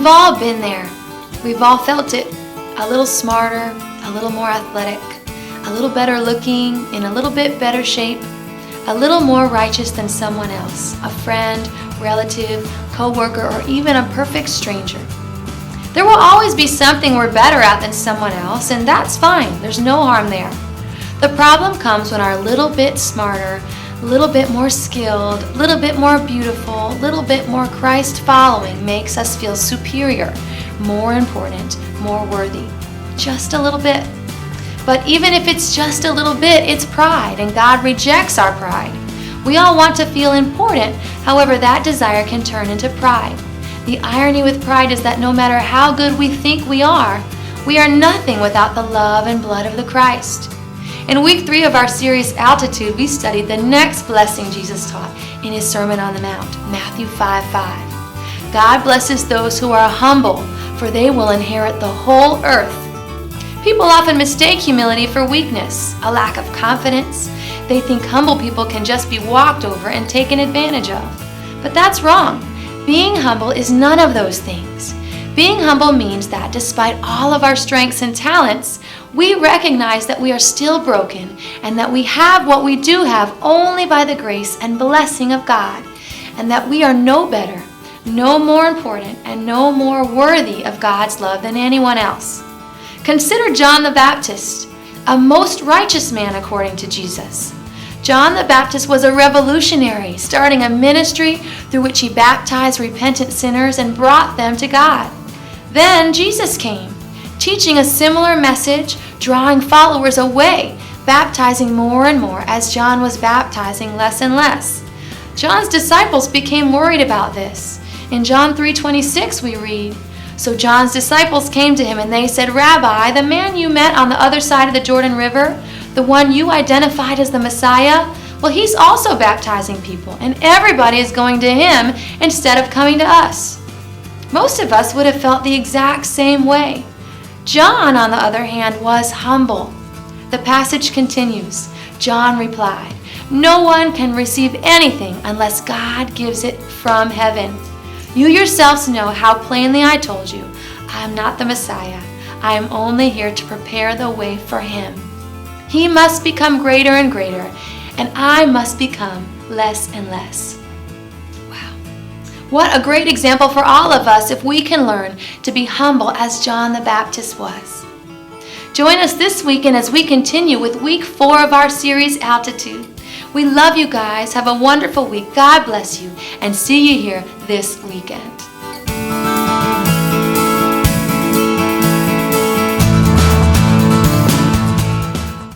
We've all been there. We've all felt it. A little smarter, a little more athletic, a little better looking, in a little bit better shape, a little more righteous than someone else, a friend, relative, co-worker, or even a perfect stranger. There will always be something we're better at than someone else, and that's fine. There's no harm there. The problem comes when our little bit smarter, little bit more skilled, little bit more beautiful, little bit more Christ-following makes us feel superior, more important, more worthy. Just a little bit. But even if it's just a little bit, it's pride, and God rejects our pride. We all want to feel important, however, that desire can turn into pride. The irony with pride is that no matter how good we think we are nothing without the love and blood of the Christ. In week 3 of our series Altitude, we studied the next blessing Jesus taught in his Sermon on the Mount, Matthew 5:5. God blesses those who are humble, for they will inherit the whole earth. People often mistake humility for weakness, a lack of confidence. They think humble people can just be walked over and taken advantage of. But that's wrong. Being humble is none of those things. Being humble means that despite all of our strengths and talents, we recognize that we are still broken and that we have what we do have only by the grace and blessing of God, and that we are no better, no more important, and no more worthy of God's love than anyone else. Consider John the Baptist, a most righteous man according to Jesus. John the Baptist was a revolutionary, starting a ministry through which he baptized repentant sinners and brought them to God. Then Jesus came, teaching a similar message, drawing followers away, baptizing more and more as John was baptizing less and less. John's disciples became worried about this. In John 3:26 we read, "So John's disciples came to him and they said, 'Rabbi, the man you met on the other side of the Jordan River, the one you identified as the Messiah, well, he's also baptizing people, and everybody is going to him instead of coming to us.'" Most of us would have felt the exact same way. John, on the other hand, was humble. The passage continues. John replied, "No one can receive anything unless God gives it from heaven. You yourselves know how plainly I told you, I am not the Messiah. I am only here to prepare the way for him. He must become greater and greater, and I must become less and less." Wow. What a great example for all of us if we can learn to be humble as John the Baptist was. Join us this weekend as we continue with week 4 of our series Altitude. We love you guys. Have a wonderful week. God bless you, and see you here this weekend.